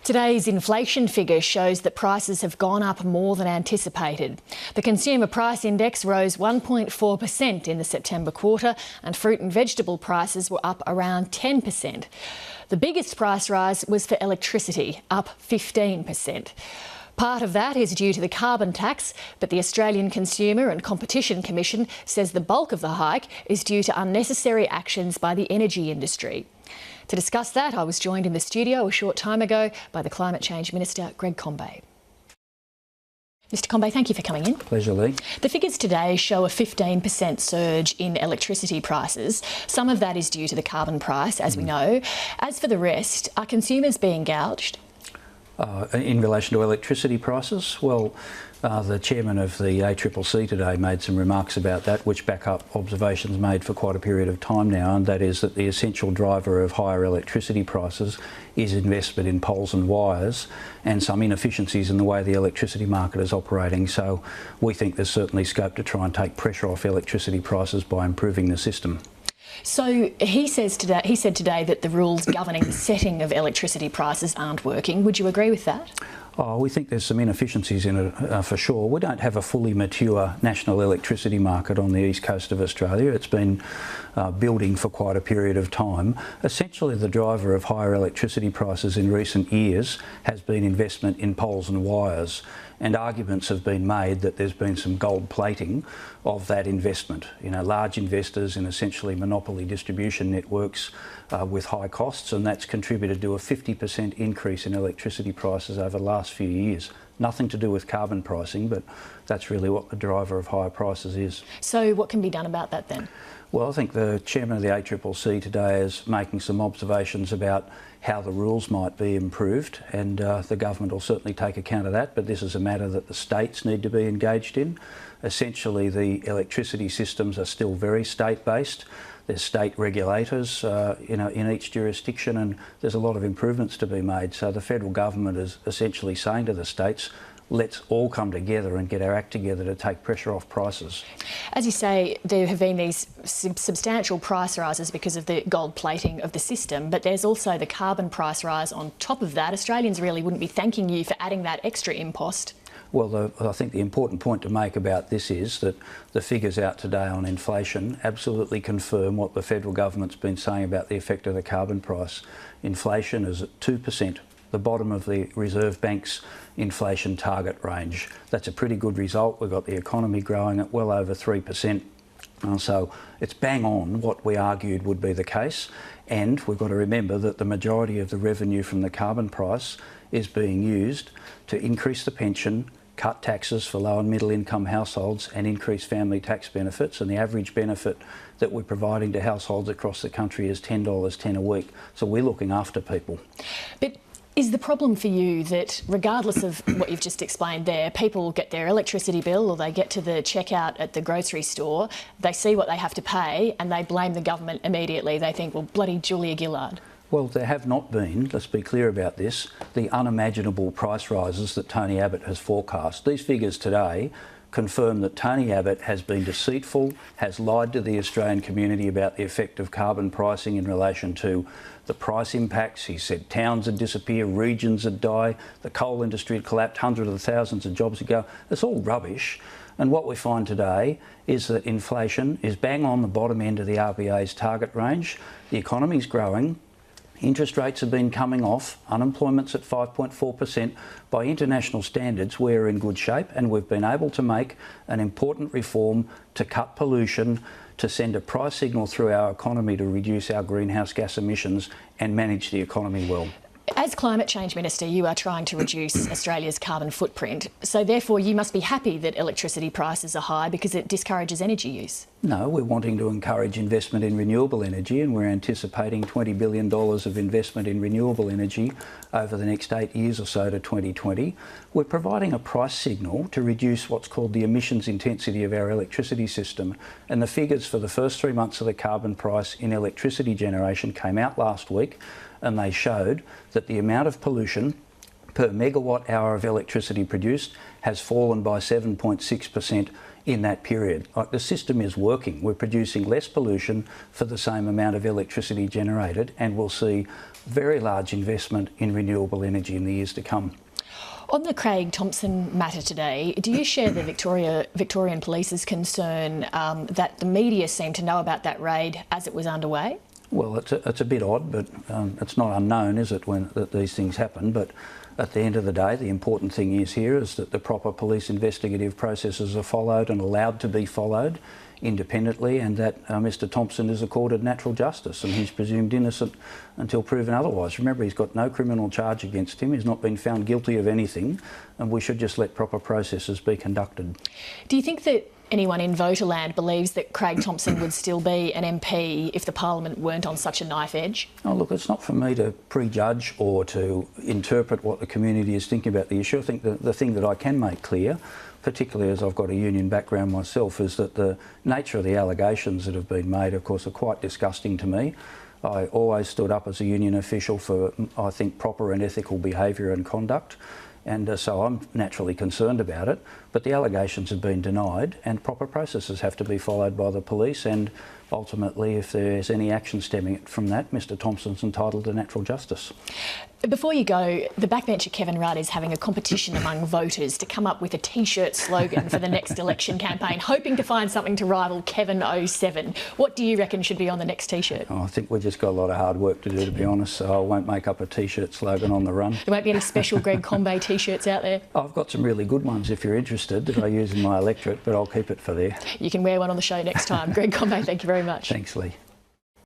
Today's inflation figure shows that prices have gone up more than anticipated. The Consumer Price Index rose 1.4% in the September quarter, and fruit and vegetable prices were up around 10%. The biggest price rise was for electricity, up 15%. Part of that is due to the carbon tax, but the Australian Consumer and Competition Commission says the bulk of the hike is due to unnecessary actions by the energy industry. To discuss that, I was joined in the studio a short time ago by the Climate Change Minister, Greg Combet. Mr Combet, thank you for coming in. Pleasure, Lee. The figures today show a 15% surge in electricity prices. Some of that is due to the carbon price, as we know. As for the rest, are consumers being gouged? In relation to electricity prices, well, the chairman of the ACCC today made some remarks about that, which back up observations made for quite a period of time now, and that is that the essential driver of higher electricity prices is investment in poles and wires and some inefficiencies in the way the electricity market is operating. So we think there's certainly scope to try and take pressure off electricity prices by improving the system. So he said today that the rules governing the setting of electricity prices aren't working. Would you agree with that? Oh, we think there's some inefficiencies in it for sure. We don't have a fully mature national electricity market on the east coast of Australia. It's been building for quite a period of time. Essentially, the driver of higher electricity prices in recent years has been investment in poles and wires, and arguments have been made that there's been some gold plating of that investment. You know, large investors in essentially monopoly distribution networks with high costs, and that's contributed to a 50% increase in electricity prices over the last few years. Nothing to do with carbon pricing, but that's really what the driver of higher prices is. So what can be done about that then? Well, I think the chairman of the ACCC today is making some observations about how the rules might be improved, and the government will certainly take account of that, but this is a matter that the states need to be engaged in. Essentially, the electricity systems are still very state-based. There's state regulators in each jurisdiction, and there's a lot of improvements to be made. So the federal government is essentially saying to the states, let's all come together and get our act together to take pressure off prices. As you say, there have been these substantial price rises because of the gold plating of the system, but there's also the carbon price rise on top of that. Australians really wouldn't be thanking you for adding that extra impost. Well, I think the important point to make about this is that the figures out today on inflation absolutely confirm what the federal government's been saying about the effect of the carbon price. Inflation is at 2%, the bottom of the Reserve Bank's inflation target range. That's a pretty good result. We've got the economy growing at well over 3%. So it's bang on what we argued would be the case, and we've got to remember that the majority of the revenue from the carbon price is being used to increase the pension, cut taxes for low and middle income households and increase family tax benefits, and the average benefit that we're providing to households across the country is $10.10 a week. So we're looking after people. But is the problem for you that regardless of what you've just explained there, people get their electricity bill or they get to the checkout at the grocery store, they see what they have to pay and they blame the government immediately? They think, well, bloody Julia Gillard. Well, there have not been, let's be clear about this, the unimaginable price rises that Tony Abbott has forecast. These figures today confirm that Tony Abbott has been deceitful, has lied to the Australian community about the effect of carbon pricing in relation to the price impacts. He said towns would disappear, regions would die, the coal industry had collapsed, hundreds of thousands of jobs would go. It's all rubbish. And what we find today is that inflation is bang on the bottom end of the RBA's target range. The economy's growing. Interest rates have been coming off, unemployment's at 5.4%. By international standards, we're in good shape, and we've been able to make an important reform to cut pollution, to send a price signal through our economy to reduce our greenhouse gas emissions and manage the economy well. As Climate Change Minister, you are trying to reduce Australia's carbon footprint, so therefore you must be happy that electricity prices are high because it discourages energy use. No, we're wanting to encourage investment in renewable energy, and we're anticipating $20 billion of investment in renewable energy over the next 8 years or so to 2020. We're providing a price signal to reduce what's called the emissions intensity of our electricity system, and the figures for the first 3 months of the carbon price in electricity generation came out last week, and they showed that the amount of pollution per megawatt hour of electricity produced has fallen by 7.6% in that period. Like, the system is working. We're producing less pollution for the same amount of electricity generated, and we'll see very large investment in renewable energy in the years to come. On the Craig Thomson matter today, do you share the Victorian Police's concern that the media seemed to know about that raid as it was underway? Well, it's a bit odd, but it's not unknown, is it, that these things happen? But at the end of the day, the important thing is that the proper police investigative processes are followed and allowed to be followed independently, and that Mr Thomson is accorded natural justice, and he's presumed innocent until proven otherwise. Remember, he's got no criminal charge against him, he's not been found guilty of anything, and we should just let proper processes be conducted. Do you think that anyone in Voterland believes that Craig Thomson would still be an MP if the Parliament weren't on such a knife edge? Oh, look, it's not for me to prejudge or to interpret what the community is thinking about the issue. I think the thing that I can make clear, particularly as I've got a union background myself, is that the nature of the allegations that have been made, of course, are quite disgusting to me. I always stood up as a union official for, I think, proper and ethical behaviour and conduct, and so I'm naturally concerned about it. But the allegations have been denied, and proper processes have to be followed by the police, and ultimately, if there's any action stemming from that, Mr Thomson's entitled to natural justice. Before you go, the backbencher Kevin Rudd is having a competition among voters to come up with a T-shirt slogan for the next election campaign, hoping to find something to rival Kevin 07. What do you reckon should be on the next T-shirt? Oh, I think we've just got a lot of hard work to do, to be honest, so I won't make up a T-shirt slogan on the run. There won't be any special Greg Combet T-shirts out there? I've got some really good ones if you're interested that I use in my electorate, but I'll keep it for there. You can wear one on the show next time. Greg Combet, thank you very much. Thanks, Lee.